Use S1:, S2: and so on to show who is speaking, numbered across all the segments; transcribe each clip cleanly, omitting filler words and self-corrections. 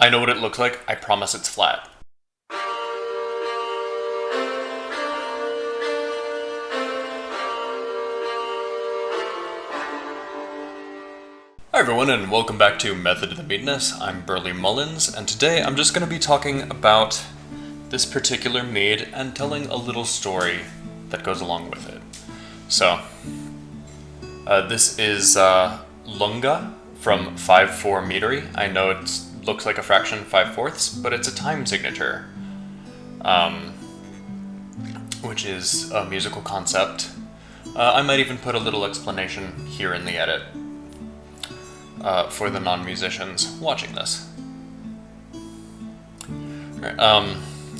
S1: I know what it looks like. I promise it's flat. Hi everyone, and welcome back to Method of the Meadness. I'm Burley Mullins, and today I'm just going to be talking about this particular mead and telling a little story that goes along with it. So, this is Lunga from 5/4 Meadery. I know it looks like a fraction 5/4, but it's a time signature, which is a musical concept. I might even put a little explanation here in the edit. For the non-musicians watching this. Right,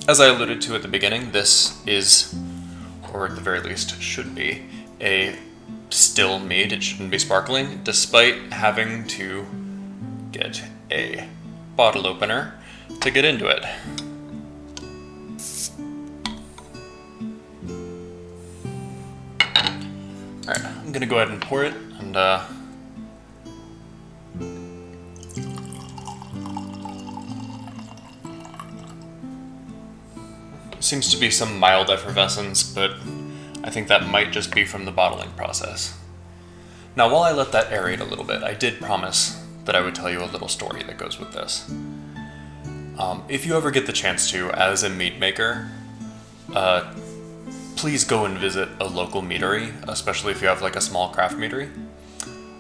S1: as I alluded to at the beginning, this is, or at the very least should be, a still mead. It shouldn't be sparkling, despite having to get a bottle opener to get into it. Alright, I'm gonna go ahead and pour it, and seems to be some mild effervescence, but I think that might just be from the bottling process. Now, while I let that aerate a little bit, I did promise that I would tell you a little story that goes with this. If you ever get the chance to, as a mead maker, please go and visit a local meadery, especially if you have like a small craft meadery.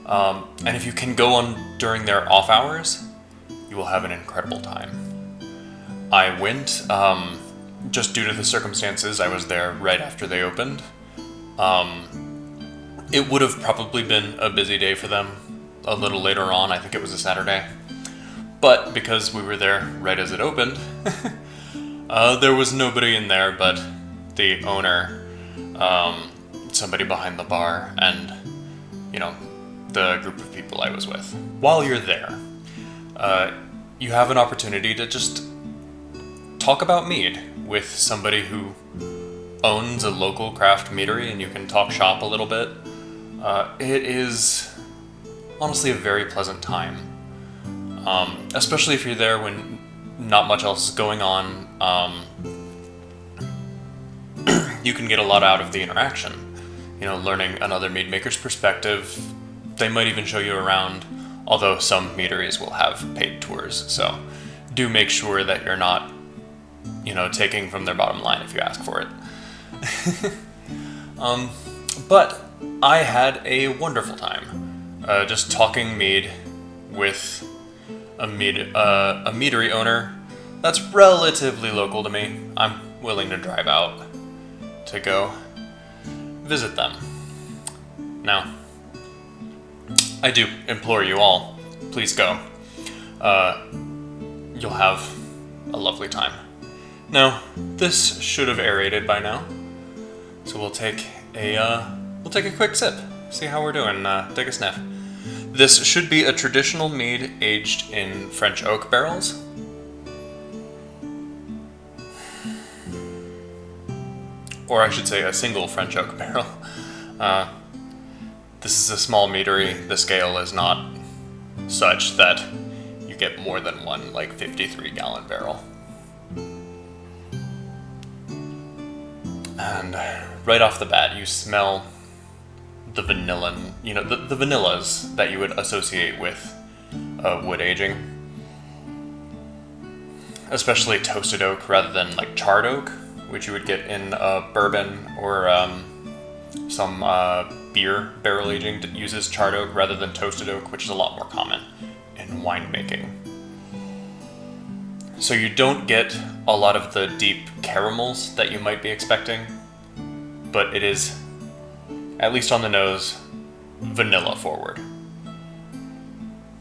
S1: And if you can go on during their off hours, you will have an incredible time. I went, just due to the circumstances, I was there right after they opened. It would have probably been a busy day for them a little later on. I think it was a Saturday. But because we were there right as it opened, there was nobody in there but the owner, somebody behind the bar, and, you know, the group of people I was with. While you're there, you have an opportunity to just talk about mead with somebody who owns a local craft meadery, and you can talk shop a little bit. It is honestly a very pleasant time, especially if you're there when not much else is going on. You can get a lot out of the interaction, you know, learning another mead maker's perspective. They might even show you around, although some meaderies will have paid tours, so do make sure that you're not, you know, taking from their bottom line if you ask for it. But I had a wonderful time, just talking mead with a meadery owner that's relatively local to me. I'm willing to drive out to go visit them. Now, I do implore you all, please go. You'll have a lovely time. Now, this should have aerated by now, so we'll take a quick sip, see how we're doing. Take a sniff. This should be a traditional mead aged in French oak barrels. Or I should say a single French oak barrel. This is a small meadery. The scale is not such that you get more than one, like, 53-gallon barrel. And right off the bat, you smell the vanilla, you know, the vanillas that you would associate with wood aging. Especially toasted oak rather than like charred oak, which you would get in bourbon or some beer barrel aging that uses charred oak rather than toasted oak, which is a lot more common in winemaking. So you don't get a lot of the deep caramels that you might be expecting, but it is, at least on the nose, vanilla forward.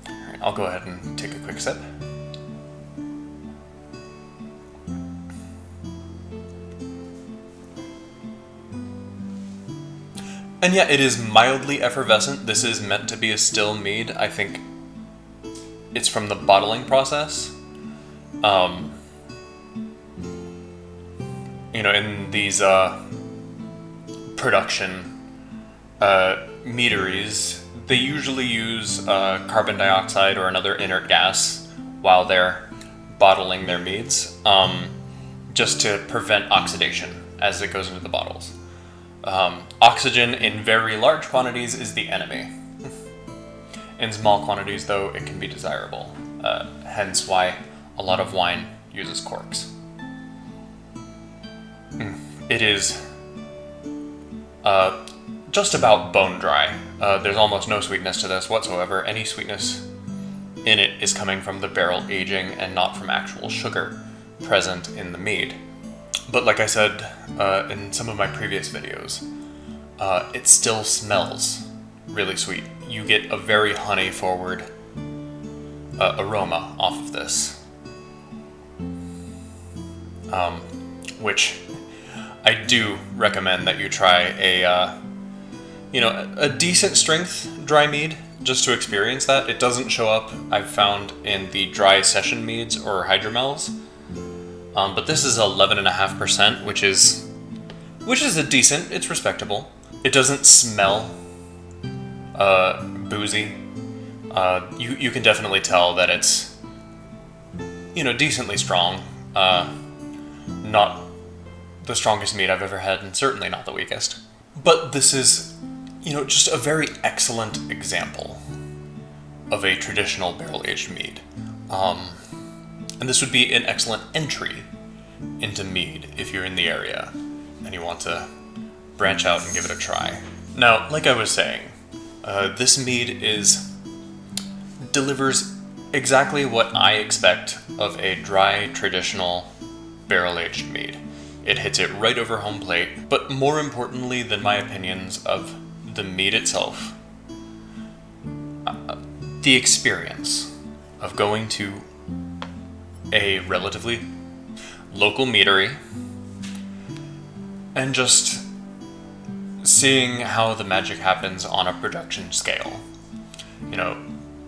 S1: Alright, I'll go ahead and take a quick sip. And yeah, it is mildly effervescent. This is meant to be a still mead. I think it's from the bottling process. You know, in these production meaderies, they usually use carbon dioxide or another inert gas while they're bottling their meads, just to prevent oxidation as it goes into the bottles. Oxygen in very large quantities is the enemy. In small quantities, though, it can be desirable, hence why a lot of wine uses corks. It is just about bone dry. There's almost no sweetness to this whatsoever. Any sweetness in it is coming from the barrel aging and not from actual sugar present in the mead. But like I said in some of my previous videos, it still smells really sweet. You get a very honey-forward aroma off of this, which I do recommend that you try a decent strength dry mead just to experience that. It doesn't show up, I've found, in the dry session meads or hydromels, but this is 11.5%, which is a decent. It's respectable. It doesn't smell boozy. You can definitely tell that it's decently strong. Not the strongest mead I've ever had, and certainly not the weakest. But this is, just a very excellent example of a traditional barrel-aged mead. And this would be an excellent entry into mead if you're in the area and you want to branch out and give it a try. Now, like I was saying, this mead delivers exactly what I expect of a dry, traditional, barrel-aged mead. It hits it right over home plate, but more importantly than my opinions of the mead itself, the experience of going to a relatively local meadery and just seeing how the magic happens on a production scale.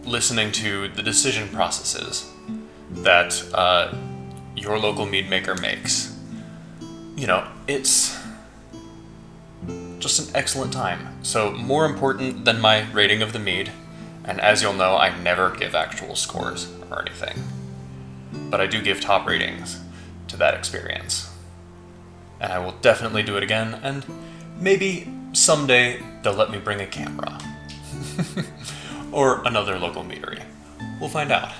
S1: Listening to the decision processes that your local mead maker makes. It's just an excellent time. So more important than my rating of the mead, and as you'll know, I never give actual scores or anything, but I do give top ratings to that experience. And I will definitely do it again, and maybe someday they'll let me bring a camera. Or another local meadery. We'll find out.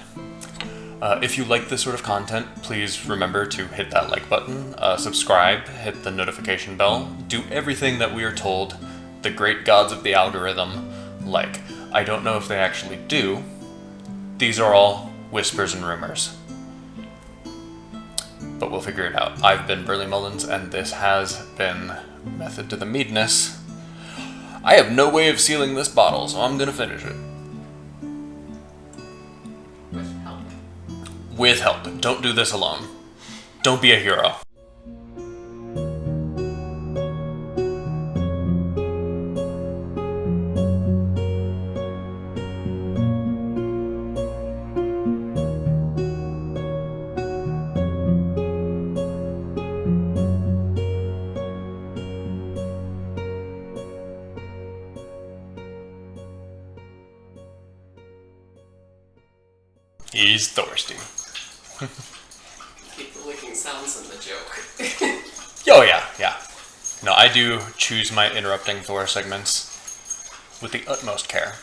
S1: If you like this sort of content, please remember to hit that like button, subscribe, hit the notification bell, do everything that we are told the great gods of the algorithm like. I don't know if they actually do. These are all whispers and rumors. But we'll figure it out. I've been Burley Mullins, and this has been Method to the Meadness. I have no way of sealing this bottle, so I'm gonna finish it. With help. Don't do this alone. Don't be a hero. He's thirsty.
S2: Keep the licking sounds in the joke.
S1: Oh yeah. No, I do choose my interrupting Thor segments with the utmost care.